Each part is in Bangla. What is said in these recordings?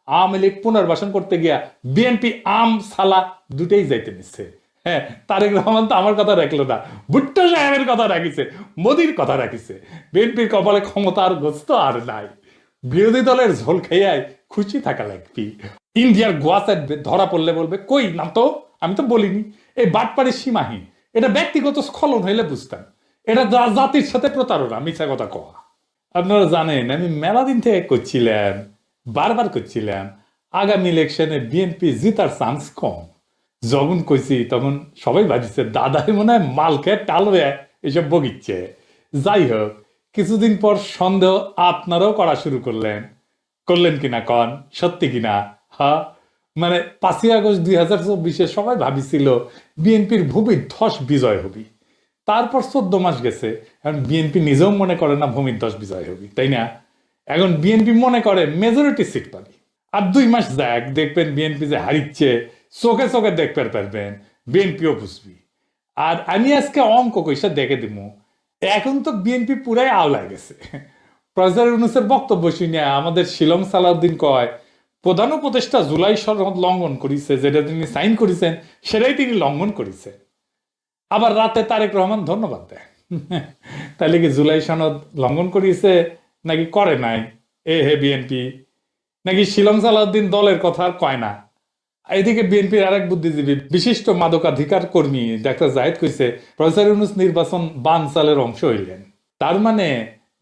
আওয়ামী লীগ পুনর্বাসন করতে গিয়া বিএনপি আম সালা দুটেই যাইতে নিচ্ছে। হ্যাঁ, তারেক রহমান তো আমার কথা রাখলো না, ভুট্টো সাহেবের কথা রাখিছে, মোদির কথা রাখিছে। বিএনপির কপালে ক্ষমতার গোস্ত আর নাই, বিরোধী দলের ঝোল খেয়াই খুশি থাকা লাগবি। ইন্ডিয়ার গোয়াতে ধরা পড়লে বলবে কই নাম তো, আমি তো বলিনি। এই বাটপাড়ির সীমাহীন, এটা ব্যক্তিগত স্খলন হইলে বুঝতাম, এটা জাতির সাথে প্রতারণা, মিথ্যা কথা কওয়া। আপনারা জানেন আমি মেলা দিন থেকে করছিলাম, বারবার করছিলাম আগামী ইলেকশনে বিএনপি জিতার চান্স কম। যখন কইছি তখন সবাই ভাবছে দাদাই মনে হয় মালকে টালবে এসব বগিচ্ছে। যাই হোক, কিছুদিন পর সন্দেহ আপনারাও করা শুরু করলেন কিনা কন, সত্যি কিনা? হ্যাঁ, মানে 5ই আগস্ট 2024 সবাই ভাবিছিল বিএনপির ভূমিধ্বস বিজয় হবি। তারপর 14 মাস গেছে, এখন বিএনপি নিজেও মনে করে না ভূমিধ্বস বিজয় হবি, তাই না? এখন বিএনপি মনে করে মেজরিটি সিট পাবি। আর 2 মাস যাক, দেখবেন বিএনপি যে হারিচ্ছে চোখে চোখে দেখতে পারবেন, বিএনপিও বুঝবি। আর আমি আজকে অঙ্ক কইসা দেখে দিব, এখন তো বিএনপি পুরাই আওলায় গেছে। প্রফেসর ইউনূসের বক্তব্য শুনে আমাদের শিলং সালাউদ্দিন কয় প্রধান উপদেষ্টা জুলাই সনদ লঙ্ঘন করেছে, যেটা তিনি সাইন করেছেন সেটাই তিনি লঙ্ঘন করেছেন। আবার রাতে তারেক রহমান ধন্যবাদ দেয়। তাহলে কি জুলাই সনদ লঙ্ঘন করিয়েছে নাকি করে নাই? এ হে বিএনপি, নাকি শিলং সালাউদ্দিন দলের কথা আর কয় না? এদিকে বিএনপির আরেক বুদ্ধিজীবী বিশিষ্ট মাদকাধিকার কর্মী ডাক্তার জাহিদ কইছে প্রফেসর ইউনূস নির্বাচন বানচালের অংশ হইলেন। তার মানে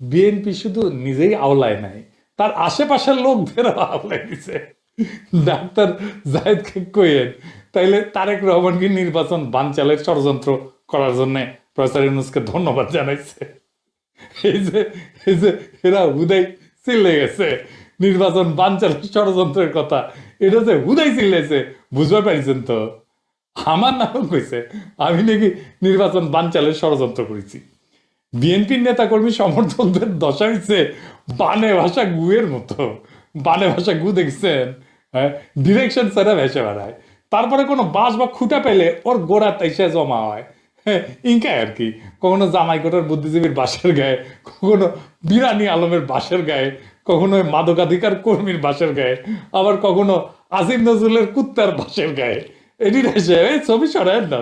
বিএনপি শুধু নিজেই আওলায় নাই, তার আশেপাশের লোকদেরও আওলায় দিছে। ডাক্তার জাহিদকে কইেন তাইলে তারেক রহমানকে নির্বাচন বানচালের ষড়যন্ত্র করার জন্য প্রফেসর ইউনূসকে ধন্যবাদ জানাইছে। এই যে এরা হুদাই চিল্লে গেছে নির্বাচন বানচালের ষড়যন্ত্রের কথা, এটা যে হুদাই চিল্লাইছে, বুঝতে পারছেন তো? আমার নামও কইছে আমি নাকি নির্বাচন বানচালের ষড়যন্ত্র করেছি। বিএনপির নেতাকর্মী সমর্থকদের দশা হইছে বানে ভাষা গুয়ের মতো। বানে ভাষা গু দেখছেন? হ্যাঁ, ডিরেকশন ছাড়া ভেসে বেড়ায়, তারপরে কোনো বাস বা খুঁটা পেলে ওর গোড়া তাইসে জমা হয়। হ্যাঁ, ইনকাই আর কি, কখনো জামাইকোটার বুদ্ধিজীবীর বাসের গায়ে, কখনো বিরানি আলমের বাসের গায়ে, কখনো মাদকাধিকার কর্মীর বাসের গায়ে, আবার কখনো আসিম নজরুলের কুত্তার বাসের গায়ে। এটি এই ছবি সরায় না,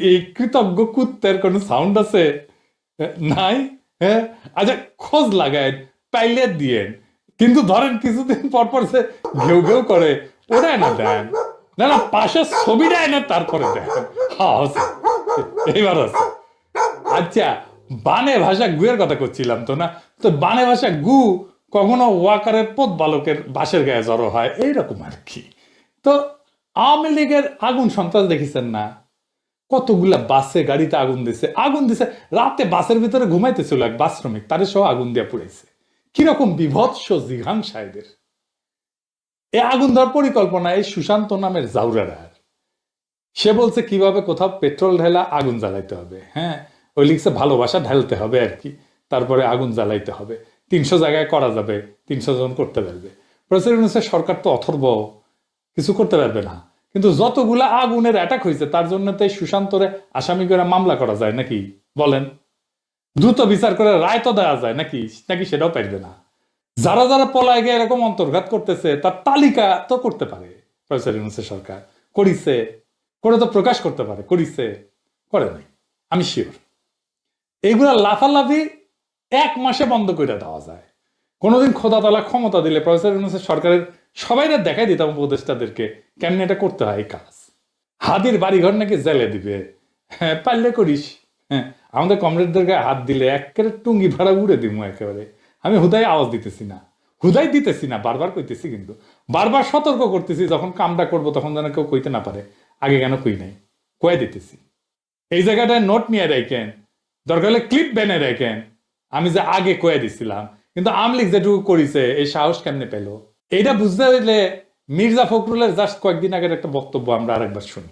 এই কৃতজ্ঞ কুত্তার কোনো সাউন্ড আছে? নাই। হ্যাঁ, আচ্ছা খোঁজ লাগায় পাইলে দিয়েন, কিন্তু ধরেন কিছুদিন পর পর সে ঘেউ ঘেউ করে, ওটাই না দেন, না না পাশের ছবিটাই না তারপরে দেন। হ্যাঁ আছে, এইবার আছে। আচ্ছা, বানে ভাষা গুয়ের কথা করছিলাম তো না, তো বানে ভাষা গু কখনো ওয়াকারের পথ বালকের বাসের গায়ে জড়ো হয়, এইরকম আর কি। তো আওয়ামী লীগের আগুন সন্ত্রাস দেখেছেন না? কতগুলা বাসে গাড়িতে আগুন দিছে রাতে, বাসের ভিতরে ঘুমাইতেছিল এক বাস শ্রমিক, তারে সহ আগুন দিয়ে পুড়াইছে। কিরকম বিভৎস জিঘাংসা এদের! এ আগুন দেওয়ার পরিকল্পনা এই সুশান্ত নামের জাউরার। সে বলছে কিভাবে কোথাও পেট্রোল ঢেলা আগুন জ্বালাইতে হবে। হ্যাঁ, ওই লিখছে ভালোবাসা ঢালতে হবে আর কি, তারপরে আগুন জ্বালাইতে হবে, 300 জায়গায় করা যাবে, 300 জন করতে পারবে। প্রফেসর সরকার তো অথর্ব, কিছু করতে পারবে না। কিন্তু যতগুলা আগুনের অ্যাটাক হয়েছে তার জন্য তো এই সুশান্তরে আসামি করে মামলা করা যায় নাকি বলেন? দ্রুত বিচার করে রায় তো দেওয়া যায় নাকি? নাকি সেটাও পারবে না। যারা যারা পলায় গিয়ে এরকম অন্তর্ঘাত করতেছে তার তালিকা তো করতে পারে প্রফেসর ইউনূসের সরকার, করিছে, করে তো প্রকাশ করতে পারে, করিছে, করে নাই, আমি শিওর। এইগুলা লাফালাফি 1 মাসে বন্ধ করে দেওয়া যায়। কোনোদিন খোদা তালা ক্ষমতা দিলে প্রফেসর ইউনূসের সরকারের সবাইরা দেখাই দিতাম উপদেষ্টাদেরকে কেমনি এটা করতে হয়। কাজ হাতির বাড়িঘর নাকি জেলে দিবে। হ্যাঁ, পারলে করিস। হ্যাঁ, আমাদের কমরেডদের গায়ে হাত দিলে একেবারে টুঙ্গি ভাড়া উড়ে দিব একেবারে। আমি হুদাই আওয়াজ দিতেছি না, বারবার কইতেছি, কিন্তু বারবার সতর্ক করতেছি, যখন কামটা করবো তখন যেন কেউ কইতে না পারে আগে কেন কই নাই, কয়ে দিতেছি। এই জায়গাটায় নোট নিয়ে রাখেন, দরকার হলে ক্লিপ বেনে রাখেন, আমি যে আগে কয়ে দিছিলাম। কিন্তু আওয়ামী লীগ যেটুকু করিছে এই সাহস কেমনে পেল? এইটা বুঝতে হইলে মির্জা ফখরুলের জাস্ট কয়েকদিন আগের একটা বক্তব্য আমরা আরেকবার শুনি,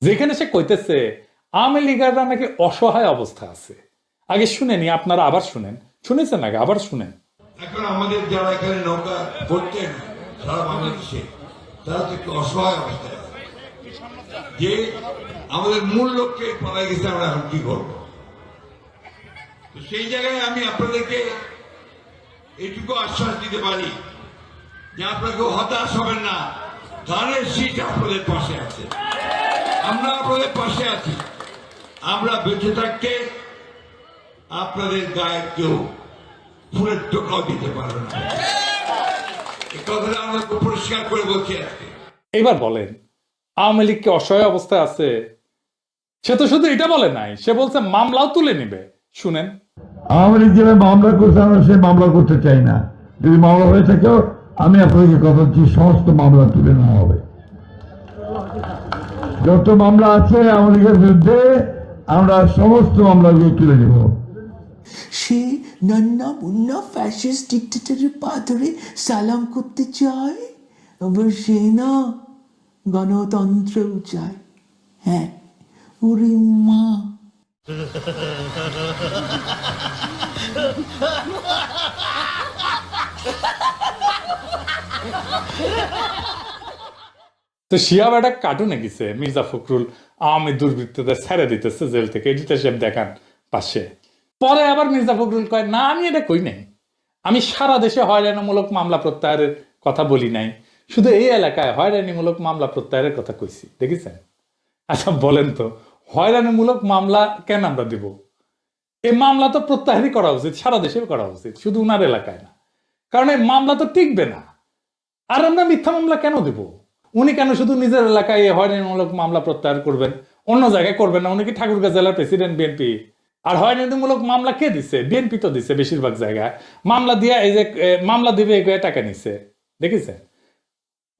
যেখানে সে কইতেছে আওয়ামী লীগাররা নাকি অসহায় অবস্থা আছে। আগে শুনেনি, আপনারা আবার শুনেছেন আগে, আবার শুনেন। এখন আমাদের যারা এখানে নৌকা করতেন সারা বাংলাদেশে, তারা তো একটু অসহায় অবস্থায় আছে, যে আমাদের মূল লক্ষ্যে পড়ায় গেছে, আমরা এখন কি করবো? তো সেই জায়গায় আমি আপনাদেরকে এইটুকু আশ্বাস দিতে পারি যে আপনাকে হতাশ হবেন না, ধানের শীত আপনাদের পাশে আছে, আমরা আপনাদের পাশে আছি। আমরা বেঁচে থাকতে আপনাদের গায়ে কেউ ফুলের টোকাও দিতে পারবে না, এই কথাটা আমরা খুব পরিষ্কার করে বলছি আজকে। এবার বলেন, আওয়ামী লীগ কি অসহায় অবস্থায় আছে? সে তো শুধু এটা বলে নাই, সে বলছে মামলাও তুলে নিবে। শুনেন, আওয়ামী লীগ যেভাবে মামলা করছে আমরা সেই মামলা করতে চাই না। যদি মামলা হয়ে থাকেও আমি আপনাদেরকে কথা দিচ্ছি, সমস্ত মামলা তুলে নেওয়া হবে। যত মামলা আছে আওয়ামী লীগের বিরুদ্ধে আমরা সমস্ত মামলাগুলো তুলে নেব। সে নান্না মুন্না ফ্যাসিস্ট ডিক্টেটরের পা ধরে সালাম করতে চায়, আবার সে না গণতন্ত্রও চায়। হ্যাঁ, ওরে মা। তো শিয়া বেটা কার্টুনে গেছে মির্জা ফখরুল আওয়ামী দুর্বৃত্তদের ছেড়ে দিতেছে জেল থেকে, এডিটর সাহেব দেখান পাশে। পরে আবার মির্জা ফখরুল কয়, না আমি এটা কই নাই, আমি সারা দেশে হয়রানিমূলক মামলা প্রত্যাহারের কথা বলি নাই, শুধু এই এলাকায় হয়রানিমূলক মামলা প্রত্যাহারের কথা কইছি। দেখেছেন? আচ্ছা বলেন তো, হয়রানিমূলক মামলা কেন আমরা দিব? এই মামলা তো প্রত্যাহারই করা উচিত, সারা দেশে করা উচিত, শুধু উনার এলাকায় না। কারণ এই মামলা তো টিকবে না। আর আমরা মিথ্যা মামলা কেন দিব? উনি কেন শুধু নিজের এলাকায় হয়রানিমূলক মামলা প্রত্যাহার করবেন, অন্য জায়গায় করবেন না? উনি কি ঠাকুরগাঁ জেলার প্রেসিডেন্ট বিএনপি? আর হয়রানিমূলক মামলা কে দিচ্ছে? বিএনপি তো দিচ্ছে বেশিরভাগ জায়গায়। মামলা দিয়ে এই যে মামলা দিবে এগুলো টাকা নিচ্ছে, দেখেছেন?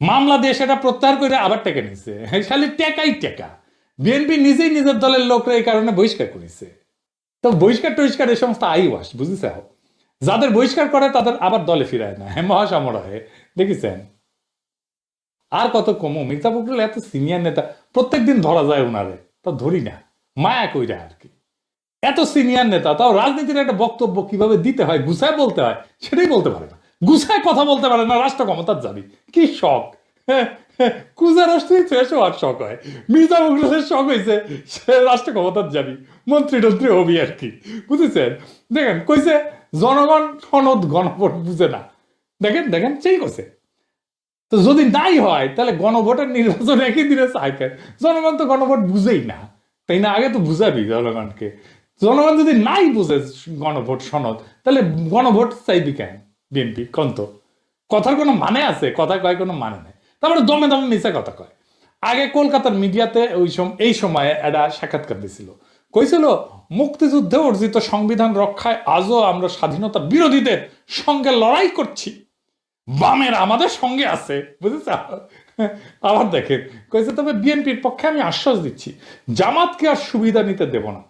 মামলা দিয়ে সেটা প্রত্যাহার করে আবার টাকা নিচ্ছে, খালি টাকাই টাকা। বিএনপি নিজেই নিজের দলের লোকরা এই কারণে বহিষ্কার করেছে। তো বহিষ্কার টহিষ্কার এই সমস্ত আইওয়াস, বুঝেছ? যাদের বহিষ্কার করে তাদের আবার দলে ফিরায় না, মহাসমরাহে। দেখেছেন? আর কত কমো, মির্জা ফখরুল এত সিনিয়র নেতা, প্রত্যেকদিন ধরা যায় ওনারে, তা ধরি না, মায়া কইরা আর কি। এত সিনিয়র নেতা, তাও রাজনীতির একটা বক্তব্য কিভাবে দিতে হয়, গুছায় বলতে হয়, সেটাই বলতে পারে না। গুছায় কথা বলতে পারে না, রাষ্ট্র ক্ষমতার যাবি। কি শখ! কুজা রাষ্ট্র আর শখ হয়। মির্জা ফখরুলের শখ হয়েছে সে রাষ্ট্র ক্ষমতার যাবি, মন্ত্রী টন্ত্রী হবি আর কি, বুঝেছেন? দেখেন কইছে জনগণ সনদ গণভোট বুঝে না। দেখেন দেখেন সেই কইছে। তো যদি নাই হয় তাহলে গণভোটের নির্বাচন একই দিনে চাইকে, জনগণ তো গণভোট বুঝেই না, তাই না? আগে তো বুঝাবি জনগণকে। জনগণ যদি নাই বুঝে গণভোট সনদ, তাহলে গণভোট চাইবি কেন বিএনপি? কন্ত কথার কোনো মানে আছে? কথা কয় কোনো মানে নেই, তারপরে দমে দমে মিশা কথা কয়। আগে কলকাতার মিডিয়াতে এই সময়ে একটা সাক্ষাৎকার দিছিল, কইছিল মুক্তিযুদ্ধে অর্জিত সংবিধান রক্ষায় আজও আমরা স্বাধীনতা বিরোধীদের সঙ্গে লড়াই করছি, বামের আমাদের সঙ্গে আছে, বুঝেছ? আবার দেখেন কইছে, তবে বিএনপির পক্ষে আমি আশ্বাস দিচ্ছি জামাতকে আর সুবিধা নিতে দেব না,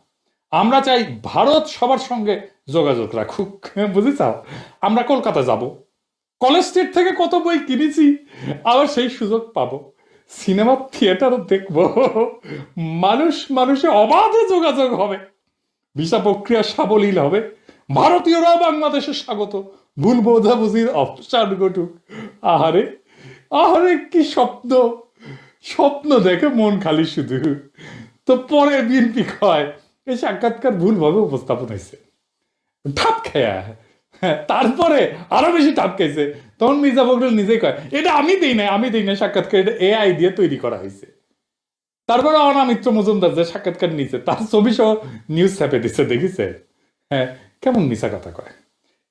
আমরা চাই ভারত সবার সঙ্গে যোগাযোগ রাখুক, বুঝেছ? আমরা কলকাতা যাব, কলেজ স্ট্রিট থেকে কত বই কিনেছি, আবার সেই সুযোগ পাবো, সিনেমা থিয়েটারও দেখবো, মানুষে অবাধে যোগাযোগ হবে, ভিসা প্রক্রিয়া সাবলীল হবে, ভারতীয়রাও বাংলাদেশে স্বাগত, ভুল বোঝাবুঝির অপসারণ ঘটুক। আহারে আহারে কি স্বপ্ন! স্বপ্ন দেখে মন খালি শুধু। তো পরে বিএনপি কয় এই সাক্ষাৎকার ভুলভাবে উপস্থাপন হয়েছে, ঠাপ খেয়া। তারপরে আরো বেশি ঠাপ খাইছে, তখন মির্জা ফখরুল নিজেই কয় এটা আমি দিই না সাক্ষাৎকার, এটা এআই দিয়ে তৈরি করা হয়েছে। তারপরে অনামিত্র মজুমদার যে সাক্ষাৎকার নিচ্ছে তার ছবি সহ নিউজ ছাপে দিচ্ছে, দেখিছে? হ্যাঁ, কেমন মিশা কথা কয়,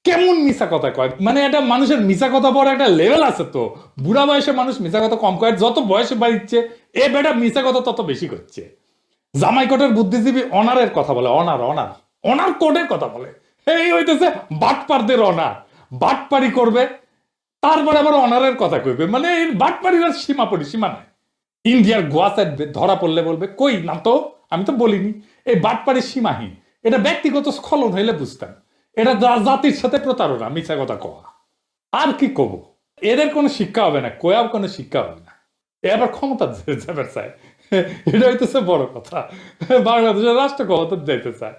কেমন মিশা কথা কয়। মানে এটা মানুষের মিশা কথা বড় একটা লেভেল আছে। তো বুড়া বয়সে মানুষ মিশা কথা কম কয়, যত বয়সে বাড়িচ্ছে এ বেটা মিশা কথা তত বেশি করছে। জামাই কোটের বুদ্ধিজীবী অনারের কথা বলে, অনার কোটের কথা বলে, এই হইতেছে বাটপারদের অনার, বাটপারি করবে তারপরে আবার অনারের কথা কইবে। মানে এই বাটপারির সীমা নাই। ইন্ডিয়ার গোয়াতে ধরা পড়লে বলবে কই না তো, আমি তো বলিনি। এই বাটপারির সীমাহীন, এটা ব্যক্তিগত স্খলন হইলে বুঝতাম, এটা জাতির সাথে প্রতারণা, মিথ্যা কথা কওয়া। আর কি কব, এদের কোনো শিক্ষা হবে না, কয়াও কোনো শিক্ষা হবে না। এবার ক্ষমতা যাবে চায়, এটা হইতেছে বড় কথা। বাংলাদেশের রাষ্ট্র ক্ষমতা যাইতে চায়,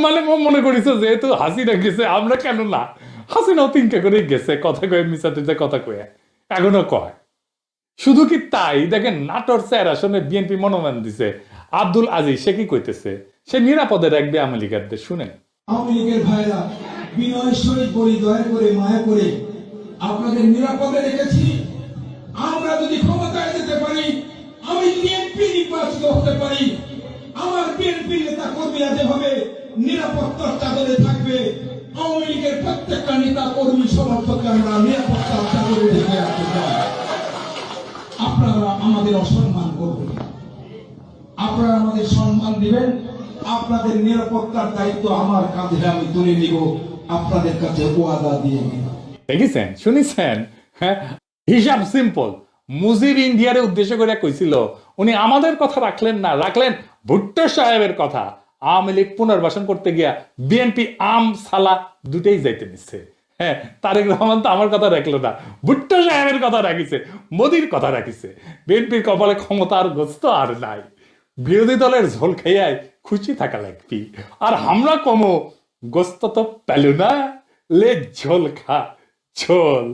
মানে মনে করিস যেহেতু হাসিনা গেছে আমরা কেন না, হাসিনাও তিনকে করে গেছে, কথা কয়ে মিশাতে কথা কয়ে এখনো কয়। শুধু কি তাই, দেখেন নাটোর 4 আসনে বিএনপি মনোনয়ন দিছে আব্দুল আজিজ, সে কি কইতেছে? সে নিরাপদে রাখবে আওয়ামী লীগের। শুনেন, আওয়ামী লীগের ভাইরা বিনয় সহিত বলি, দয়া করে মায়া করে আপনাদের নিরাপদে রেখেছি। আমরা যদি ক্ষমতায় যেতে পারি, আমি যদি এমপি নির্বাচিত হতে পারি, আমার বিএনপি নেতা কর্মীরা যেভাবে নিরাপত্তার চাদরে থাকবে, আওয়ামী লীগের প্রত্যেকটা নেতা কর্মী সমর্থককে আমরা নিরাপত্তার চাদরে ঢেকে রাখতে চাই। আপনারা আমাদের অসম্মান করবেন, আপনারা আমাদের সম্মান দিবেন। আপনাদের নিরাপত্তার দায়িত্ব আমার কাঁধে আমি তুলে নিব, আপনাদের কাছে ওয়াদা দিয়ে নিব। দেখেছেন, শুনেছেন? হ্যাঁ, হিসাব সিম্পল। মুজিব ইন্ডিয়ারে উদ্দেশ্য করে কইছিল, উনি আমাদের কথা রাখলেন না, রাখলেন ভুট্টো সাহেবের কথা। আওয়ামী লীগ পুনর্বাসন করতে গিয়া বিএনপি আম সালা দুটেই যাইতে নিচ্ছে। হ্যাঁ, তারেক রহমান তো আমার কথা রাখলো না, ভুট্টো সাহেবের কথা রাখিছে, মোদির কথা রাখিছে। বিএনপির কপালে ক্ষমতার গোস্ত আর নাই, বিরোধী দলের ঝোল খেয়াই খুশি থাকা লাগবি। আর আমরা কমো গোস্ত তো পেল না, লে ঝোল খা ঝোল।